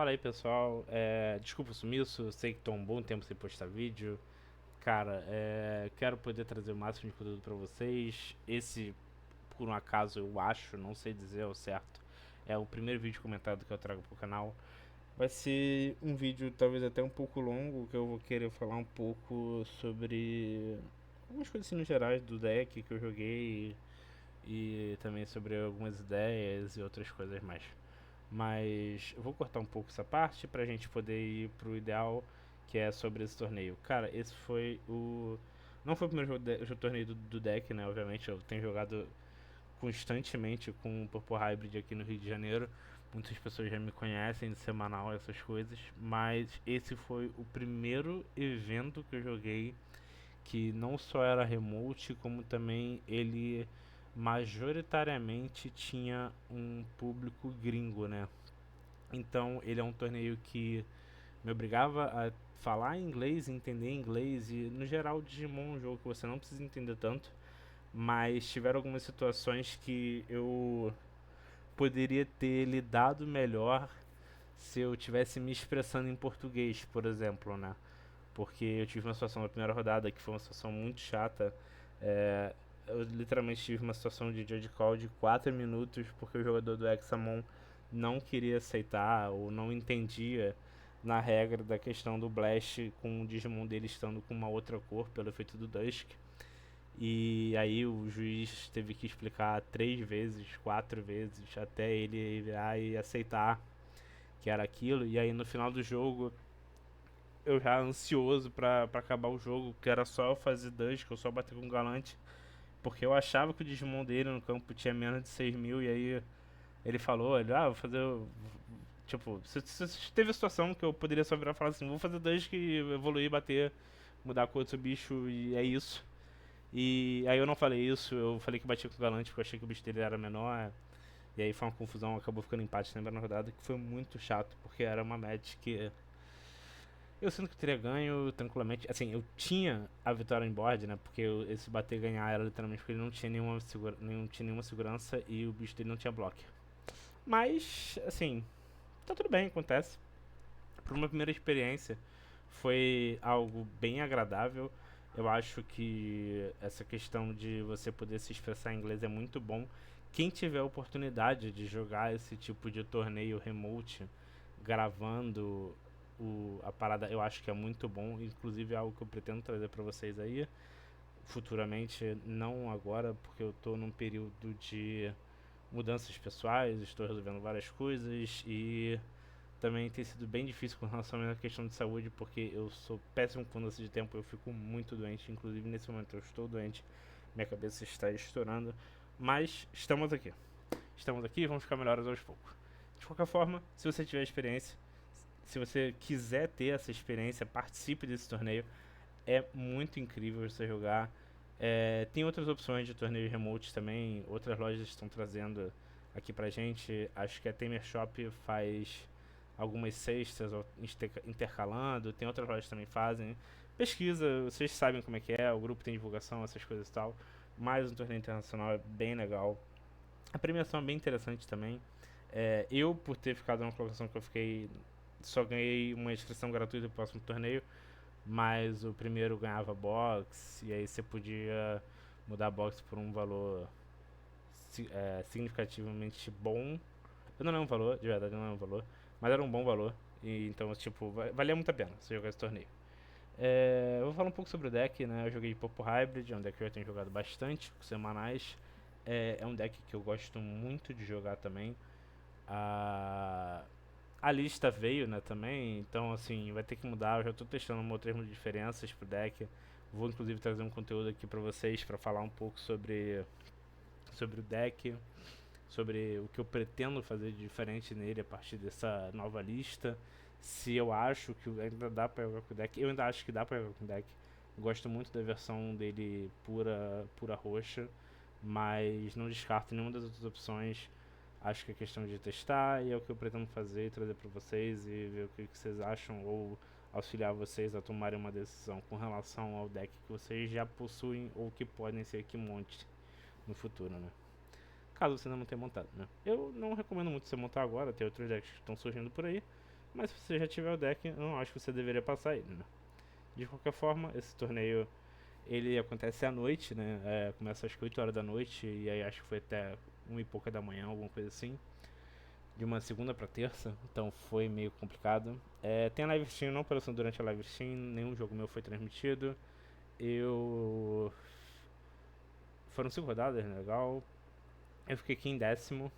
Fala aí pessoal, desculpa o sumiço, eu sei que tô um bom tempo sem postar vídeo. Cara, quero poder trazer o máximo de conteúdo pra vocês. Esse, por um acaso, eu acho, não sei dizer ao certo, é o primeiro vídeo comentado que eu trago pro canal. Vai ser um vídeo talvez até um pouco longo, que eu vou querer falar um pouco sobre algumas coisas assim no gerais do deck que eu joguei e também sobre algumas ideias e outras coisas mais. Mas eu vou cortar um pouco essa parte pra gente poder ir pro ideal, que é sobre esse torneio. Cara, esse foi o. Não foi o primeiro torneio do deck, né? Obviamente, eu tenho jogado constantemente com o Purple Hybrid aqui no Rio de Janeiro. Muitas pessoas já me conhecem de semanal, essas coisas. Mas esse foi o primeiro evento que eu joguei que não só era remote, como também ele majoritariamente tinha um público gringo, né? Então ele é um torneio que me obrigava a falar inglês, entender inglês e no geral o Digimon é um jogo que você não precisa entender tanto, mas tiveram algumas situações que eu poderia ter lidado melhor se eu tivesse me expressando em português, por exemplo, né? Porque eu tive uma situação na primeira rodada que foi uma situação muito chata. É, eu literalmente tive uma situação de judge call de 4 minutos porque o jogador do Examon não queria aceitar ou não entendia na regra da questão do Blast com o Digimon dele estando com uma outra cor pelo efeito do Dusk. E aí o juiz teve que explicar 3 vezes, 4 vezes, até ele virar e aceitar que era aquilo. E aí no final do jogo eu já ansioso pra acabar o jogo, que era só eu fazer Dusk, eu só bater com o Galante, porque eu achava que o Digimon dele no campo tinha menos de 6 mil, e aí ele falou, vou fazer. Tipo, se teve a situação que eu poderia só virar e falar assim: vou fazer Dusk, evoluir, bater, mudar a cor do seu bicho, e é isso. E aí eu não falei isso, eu falei que batia com o Galante, porque eu achei que o bicho dele era menor. E aí foi uma confusão, acabou ficando empate na rodada, que foi muito chato, porque era uma match que eu sinto que eu teria ganho tranquilamente. Assim, eu tinha a vitória em board, né? Porque esse bater e ganhar era literalmente porque ele não tinha não tinha nenhuma segurança e o bicho dele não tinha block. Mas, assim, tá tudo bem, acontece. Por uma primeira experiência, foi algo bem agradável. Eu acho que essa questão de você poder se expressar em inglês é muito bom. Quem tiver a oportunidade de jogar esse tipo de torneio remote, gravando a parada, eu acho que é muito bom. Inclusive é algo que eu pretendo trazer para vocês aí futuramente, não agora, porque eu tô num período de mudanças pessoais, estou resolvendo várias coisas e também tem sido bem difícil com relação à questão de saúde, porque eu sou péssimo com mudança de tempo, eu fico muito doente, inclusive nesse momento eu estou doente, minha cabeça está estourando, mas estamos aqui e vamos ficar melhores aos poucos. De qualquer forma, se você tiver experiência, se você quiser ter essa experiência, participe desse torneio, é muito incrível você jogar. Tem outras opções de torneios remotes também, outras lojas estão trazendo aqui pra gente. Acho que a Tamer Shop faz algumas cestas intercalando, tem outras lojas que também fazem. Pesquisa, vocês sabem como é que é, o grupo tem divulgação, essas coisas e tal. Mas um torneio internacional é bem legal. A premiação é bem interessante também. Eu, por ter ficado numa colocação que eu fiquei, só ganhei uma inscrição gratuita pro próximo torneio, mas o primeiro ganhava box, e aí você podia mudar a box por um valor significativamente bom. Eu não lembro o valor, de verdade, eu não lembro o valor, mas era um bom valor, e então, tipo, valia muito a pena você jogar esse torneio. Eu vou falar um pouco sobre o deck, né? Eu joguei Popo Hybrid, é um deck que eu tenho jogado bastante, semanais. É um deck que eu gosto muito de jogar também. A, a lista veio, né, também, então assim, vai ter que mudar. Eu já estou testando um termo de diferenças pro deck. Vou inclusive trazer um conteúdo aqui para vocês para falar um pouco sobre o deck, sobre o que eu pretendo fazer de diferente nele a partir dessa nova lista. Se eu acho que ainda dá para jogar com o deck, eu ainda acho que dá para jogar com o deck. Gosto muito da versão dele pura roxa, mas não descarto nenhuma das outras opções. Acho que é questão de testar e é o que eu pretendo fazer, trazer para vocês e ver o que vocês acham ou auxiliar vocês a tomarem uma decisão com relação ao deck que vocês já possuem ou que podem ser que monte no futuro, né? Caso você ainda não tenha montado, né? Eu não recomendo muito você montar agora, tem outros decks que estão surgindo por aí, mas se você já tiver o deck, eu não acho que você deveria passar ele, né? De qualquer forma, esse torneio ele acontece à noite, né? Começa às 8 horas da noite e aí acho que foi até 1 e pouca da manhã, alguma coisa assim. De uma segunda pra terça, então foi meio complicado. Tem a live stream, não apareceu durante a live stream, nenhum jogo meu foi transmitido. Eu. Foram 5 rodadas, né? Legal. Eu fiquei aqui em décimo.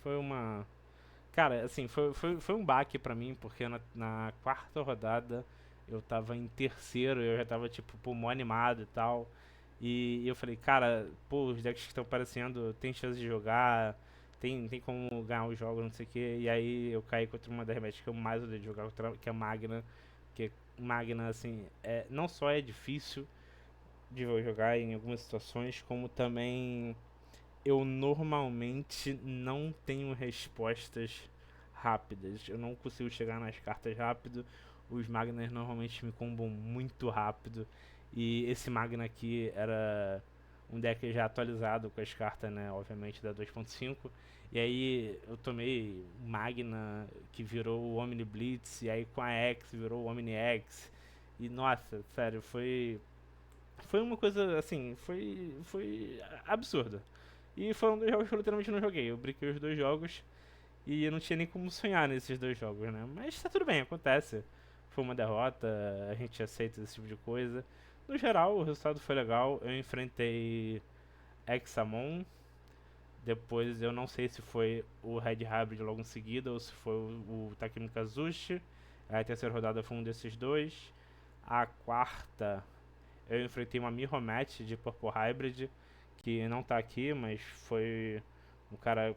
Foi uma. Cara, assim, foi um baque pra mim, porque na quarta rodada eu tava em terceiro, eu já tava, tipo, pô, mó animado e tal. E eu falei, cara, pô, os decks que estão aparecendo tem chance de jogar, tem como ganhar os jogos, não sei o que. E aí eu caí contra uma das matches que eu mais odeio de jogar, que é a Magna. Que Magna, assim, não só é difícil de eu jogar em algumas situações, como também eu normalmente não tenho respostas rápidas. Eu não consigo chegar nas cartas rápido. Os Magnas normalmente me combam muito rápido. E esse Magna aqui era um deck já atualizado com as cartas, né? Obviamente da 2.5. E aí eu tomei Magna que virou o Omni Blitz. E aí com a X virou o Omni X. E nossa, sério, foi uma coisa assim, foi absurda. E foram dois jogos que eu literalmente não joguei. Eu brinquei os dois jogos e eu não tinha nem como sonhar nesses dois jogos, né? Mas tá tudo bem, acontece. Foi uma derrota, a gente aceita esse tipo de coisa. No geral, o resultado foi legal. Eu enfrentei Examon. Depois eu não sei se foi o Red Hybrid logo em seguida ou se foi o Takumi Kazushi. A terceira rodada foi um desses dois. A quarta eu enfrentei uma Mirror Match de Purple Hybrid, que não tá aqui, mas foi um cara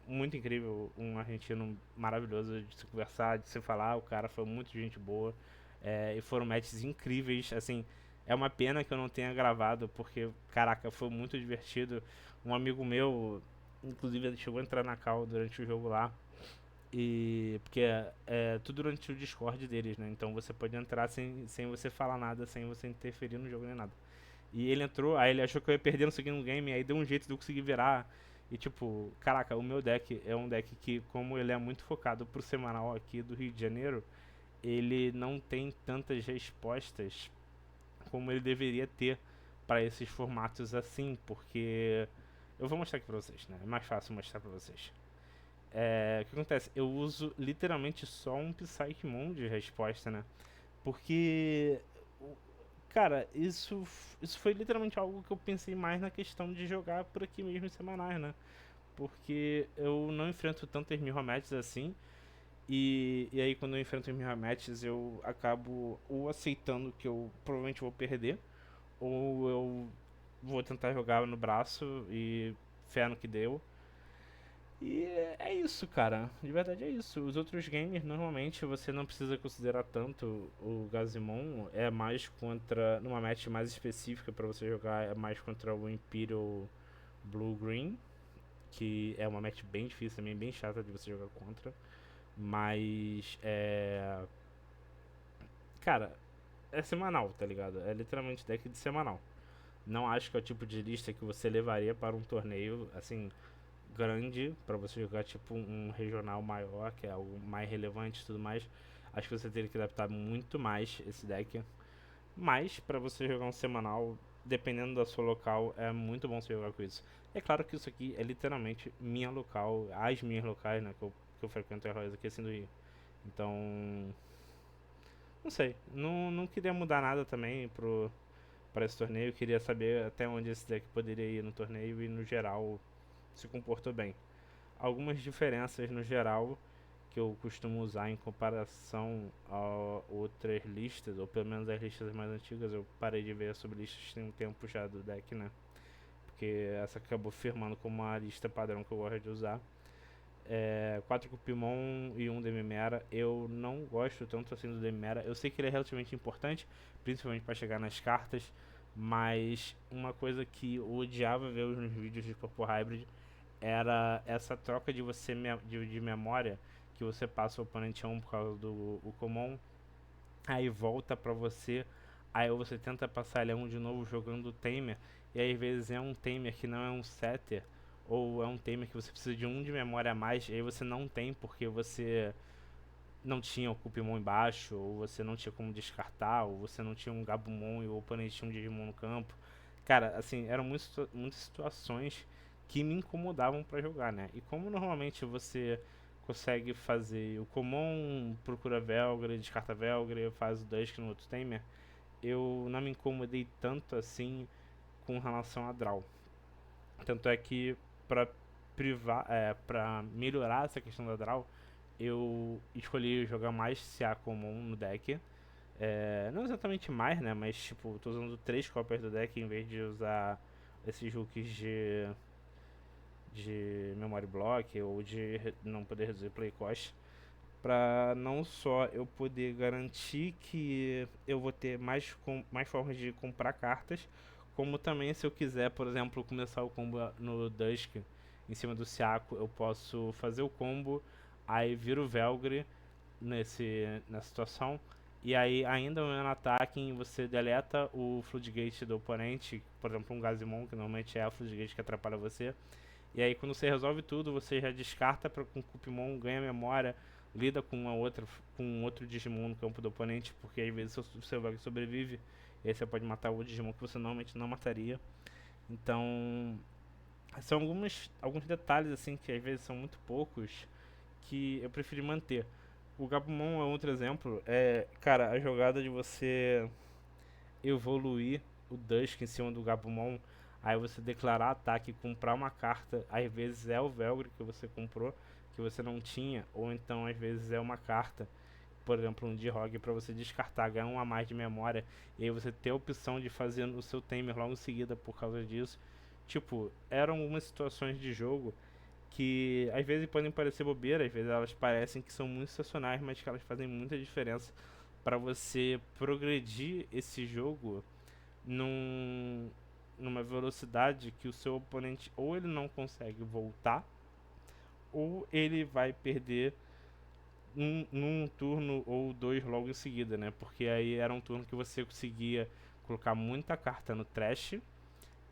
muito incrível, um argentino maravilhoso de se conversar, de se falar. O cara foi muito gente boa. E foram matches incríveis. Assim, é uma pena que eu não tenha gravado, porque, caraca, foi muito divertido. Um amigo meu, inclusive, ele chegou a entrar na call durante o jogo lá. E porque é tudo durante o Discord deles, né? Então você pode entrar sem você falar nada, sem você interferir no jogo nem nada. E ele entrou, aí ele achou que eu ia perder no segundo game, aí deu um jeito de eu conseguir virar. E tipo, caraca, o meu deck é um deck que, como ele é muito focado pro semanal aqui do Rio de Janeiro, ele não tem tantas respostas como ele deveria ter para esses formatos assim, porque eu vou mostrar aqui pra vocês, né? É mais fácil mostrar pra vocês. O que acontece? Eu uso literalmente só um Psychemon de resposta, né? Porque, cara, isso foi literalmente algo que eu pensei mais na questão de jogar por aqui mesmo em semanais, né? Porque eu não enfrento tantas mirror matches assim. E aí quando eu enfrento as mirror matches eu acabo ou aceitando que eu provavelmente vou perder, ou eu vou tentar jogar no braço e fé no que deu. E é isso, cara. De verdade é isso. Os outros games, normalmente, você não precisa considerar tanto o Gazimon. É mais contra. Numa match mais específica pra você jogar, é mais contra o Imperial Blue Green. Que é uma match bem difícil também, bem chata de você jogar contra. Mas é. Cara, é semanal, tá ligado? É literalmente deck de semanal. Não acho que é o tipo de lista que você levaria para um torneio, assim, grande para você jogar tipo um regional maior, que é algo mais relevante e tudo mais. Acho que você teria que adaptar muito mais esse deck. Mas para você jogar um semanal, dependendo da sua local, é muito bom você jogar com isso. É claro que isso aqui é literalmente minha local, as minhas locais, né, que eu frequento heróis aqui assim do Rio. Então, não sei, não queria mudar nada também para esse torneio. Eu queria saber até onde esse deck poderia ir no torneio e no geral se comportou bem. Algumas diferenças no geral que eu costumo usar em comparação a outras listas, ou pelo menos as listas mais antigas. Eu parei de ver sobre listas tem um tempo já do deck, né? Porque essa acabou firmando como a lista padrão que eu gosto de usar. 4 Cupimon e um Demimera. Eu não gosto tanto assim do Demimera. Eu sei que ele é relativamente importante, principalmente para chegar nas cartas, mas uma coisa que eu odiava ver nos vídeos de Purple Hybrid era essa troca de você de memória, que você passa o oponente a um por causa do o Common, aí volta pra você, aí você tenta passar ele a um de novo jogando o Tamer, e aí, às vezes é um Tamer que não é um setter, ou é um Tamer que você precisa de um de memória a mais, e aí você não tem porque você não tinha o Cupimon embaixo, ou você não tinha como descartar, ou você não tinha um Gabumon e o oponente tinha um Digimon no campo. Cara, assim, eram muitas situações que me incomodavam pra jogar, né? E como normalmente você consegue fazer o Common, procura Velgre, descarta Velgre, faz o Dusk no outro timer, eu não me incomodei tanto assim com relação a Draw. Tanto é que pra para melhorar essa questão da Draw, eu escolhi jogar mais CA Common no deck. Não exatamente mais, né? Mas tipo, tô usando 3 cópias do deck em vez de usar esses hooks de memory block ou de não poder reduzir play cost. Pra não só eu poder garantir que eu vou ter mais formas de comprar cartas, como também se eu quiser, por exemplo, começar o combo no Dusk em cima do Siaco, eu posso fazer o combo, aí viro o Velgre nessa situação. E aí, ainda no ataque, você deleta o Floodgate do oponente, por exemplo, um Gazimon, que normalmente é a Floodgate que atrapalha você. E aí, quando você resolve tudo, você já descarta com o Cupimon, ganha memória, lida com um outro Digimon no campo do oponente, porque às vezes o seu Velgre sobrevive, e aí você pode matar o Digimon que você normalmente não mataria. Então, são alguns detalhes assim que às vezes são muito poucos que eu preferi manter. O Gabumon é outro exemplo. Cara, a jogada de você evoluir o Dusk em cima do Gabumon, aí você declarar ataque e comprar uma carta, às vezes é o Velgre que você comprou, que você não tinha, ou então às vezes é uma carta, por exemplo, um D-Hog para você descartar, ganhar um a mais de memória, e aí você ter a opção de fazer o seu timer logo em seguida por causa disso. Tipo, eram algumas situações de jogo que às vezes podem parecer bobeira, às vezes elas parecem que são muito sensacionais, mas que elas fazem muita diferença para você progredir esse jogo num, numa velocidade que o seu oponente ou ele não consegue voltar, ou ele vai perder num turno ou dois logo em seguida, né? Porque aí era um turno que você conseguia colocar muita carta no trash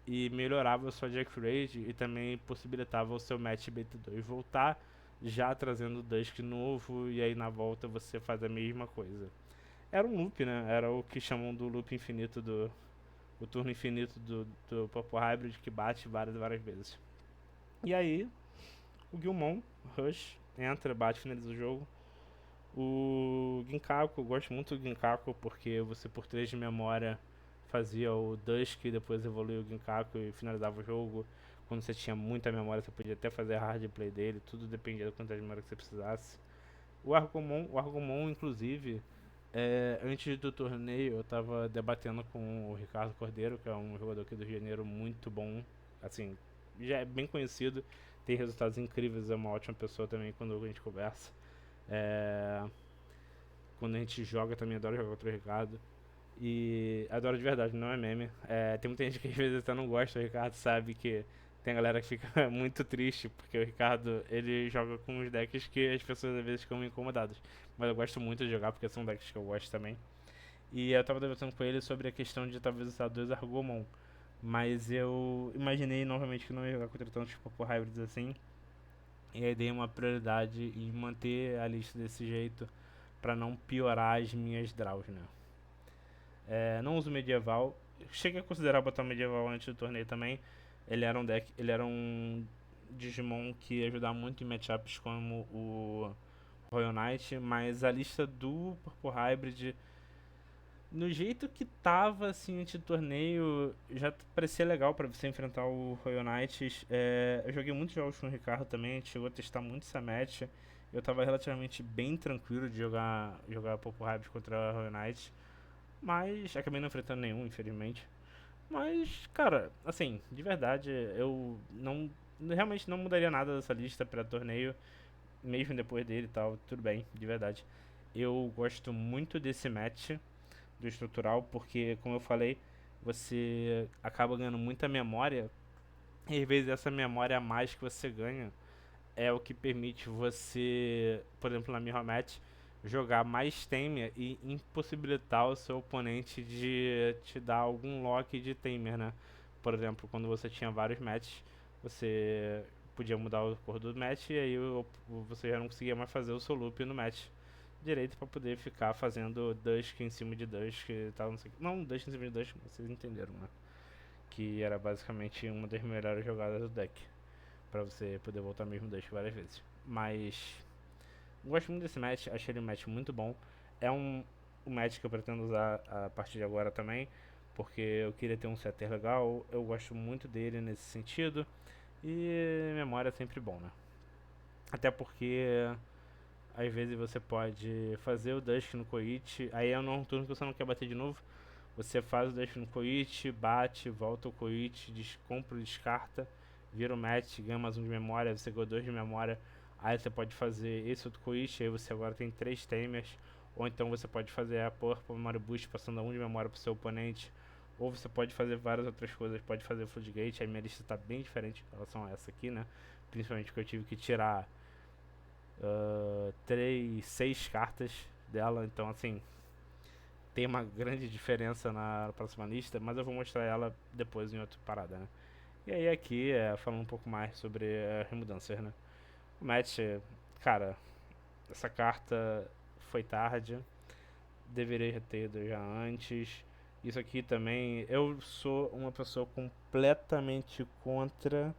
e melhorava a sua Jack Rage e também possibilitava o seu match BT2 voltar, já trazendo o Dusk novo, e aí na volta você faz a mesma coisa. Era um loop, né? Era o que chamam do loop infinito o turno infinito do Purple Hybrid que bate várias vezes. E aí, o Guilmon, Rush, entra, bate, finaliza o jogo. O Ginkaku, eu gosto muito do Ginkaku porque você por 3 de memória fazia o Dusk, depois evoluía o Ginkaku e finalizava o jogo. Quando você tinha muita memória, você podia até fazer a hard play dele, tudo dependia da quantidade de memória que você precisasse. O Argomon inclusive, antes do torneio, eu tava debatendo com o Ricardo Cordeiro, que é um jogador aqui do Rio de Janeiro muito bom, assim, já é bem conhecido, tem resultados incríveis, é uma ótima pessoa também quando a gente conversa. É, quando a gente joga também, adoro jogar contra o Ricardo. E adoro de verdade, não é meme. Tem muita gente que às vezes até não gosta do Ricardo, sabe que tem galera que fica muito triste porque o Ricardo ele joga com uns decks que as pessoas às vezes ficam incomodadas. Mas eu gosto muito de jogar porque são decks que eu gosto também. E eu tava debatendo com ele sobre a questão de talvez usar dois Argomon. Mas eu imaginei novamente que não ia jogar contra tantos Purple Hybrids assim. E aí dei uma prioridade em manter a lista desse jeito pra não piorar as minhas draws, né? Não uso medieval. Cheguei a considerar botar medieval antes do torneio também. Ele era um Digimon que ia ajudar muito em matchups como o Royal Knight, mas a lista do Purple Hybrid, no jeito que tava assim antes do torneio, já parecia legal pra você enfrentar o Royal Knight. Eu joguei muitos jogos com o Ricardo também, a gente chegou a testar muito essa match. Eu tava relativamente bem tranquilo de jogar Purple Hybrid contra o Royal Knight. Mas acabei não enfrentando nenhum, infelizmente. Mas, cara, assim, de verdade, eu não realmente não mudaria nada dessa lista para torneio, mesmo depois dele e tal, tudo bem, de verdade. Eu gosto muito desse match do estrutural, porque, como eu falei, você acaba ganhando muita memória, e às vezes essa memória a mais que você ganha é o que permite você, por exemplo, na Mirror Match, jogar mais Tamer e impossibilitar o seu oponente de te dar algum lock de Tamer, né? Por exemplo, quando você tinha vários matches, você podia mudar o cor do match e aí você já não conseguia mais fazer o seu loop no match. direito pra poder ficar fazendo Dusk em cima de Dusk e tal, não sei o que. Não, Dusk em cima de Dusk, vocês entenderam, né? Que era basicamente uma das melhores jogadas do deck, pra você poder voltar mesmo Dusk várias vezes. Mas gosto muito desse match, achei ele um match muito bom. É um match que eu pretendo usar a partir de agora também, porque eu queria ter um setter legal, eu gosto muito dele nesse sentido, e memória é sempre bom, né? Até porque às vezes você pode fazer o Dusk no Coit, aí é um turno que você não quer bater de novo, você faz o Dusk no Coit, bate, volta o Coit, compra, descarta, vira o match, ganha mais um de memória, você ganhou 2 de memória. Aí você pode fazer esse outro Coit, aí você agora tem 3 Tamers. Ou então você pode fazer a Purple Memory Boost passando a 1 de memória pro seu oponente. Ou você pode fazer várias outras coisas, pode fazer Floodgate. Aí minha lista está bem diferente em relação a essa aqui, né? Principalmente porque eu tive que tirar 6 cartas dela, então assim, tem uma grande diferença na próxima lista, mas eu vou mostrar ela depois em outra parada, né? E aí aqui, falando um pouco mais sobre remudanças, né? O match, cara, essa carta foi tarde, deveria ter ido já antes. Isso aqui também, eu sou uma pessoa completamente contra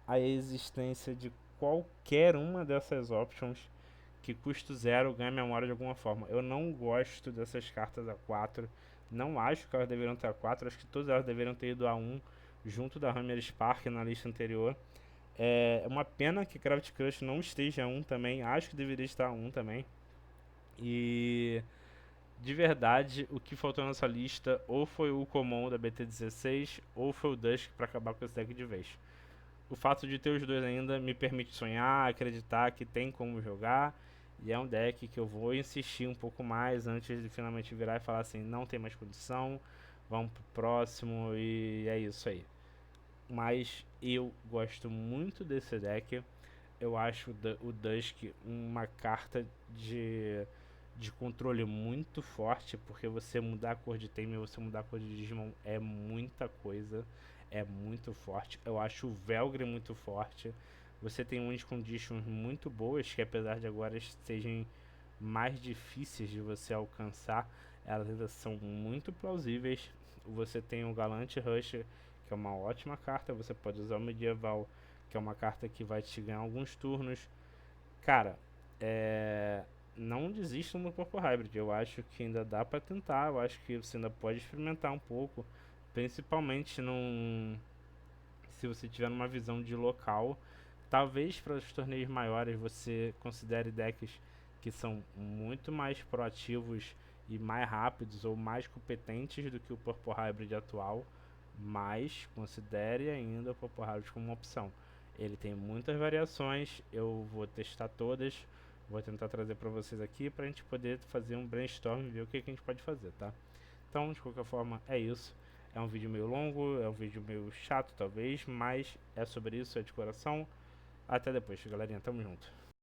a existência de qualquer uma dessas options que custo zero ganha memória de alguma forma. Eu não gosto dessas cartas A4. Não acho que elas deveriam ter A4. Acho que todas elas deveriam ter ido A1 junto da Hammer Spark na lista anterior. É uma pena que Craft Crush não esteja A1 também. Acho que deveria estar A1 também. E de verdade, o que faltou nessa lista ou foi o Common da BT16 ou foi o Dusk para acabar com esse deck de vez. O fato de ter os dois ainda me permite sonhar, acreditar que tem como jogar. E é um deck que eu vou insistir um pouco mais antes de finalmente virar e falar assim, não tem mais condição, vamos pro próximo e é isso aí. Mas eu gosto muito desse deck. Eu acho o Dusk uma carta de controle muito forte, porque você mudar a cor de Tamer, você mudar a cor de Digimon é muita coisa, é muito forte. Eu acho o Velgre muito forte. Você tem win conditions muito boas, que apesar de agora sejam mais difíceis de você alcançar, elas ainda são muito plausíveis. Você tem o Galante Rush, que é uma ótima carta. Você pode usar o Medieval, que é uma carta que vai te ganhar alguns turnos. Cara, não desistam do Purple Hybrid. Eu acho que ainda dá pra tentar. Eu acho que você ainda pode experimentar um pouco. Principalmente se você tiver uma visão de local. Talvez para os torneios maiores você considere decks que são muito mais proativos e mais rápidos ou mais competentes do que o Purple Hybrid atual, mas considere ainda o Purple Hybrid como uma opção. Ele tem muitas variações, eu vou testar todas, vou tentar trazer para vocês aqui para a gente poder fazer um brainstorm e ver o que a gente pode fazer, tá? Então, de qualquer forma, é isso. É um vídeo meio longo, é um vídeo meio chato talvez, mas é sobre isso, é de coração. Até depois, galerinha. Tamo junto.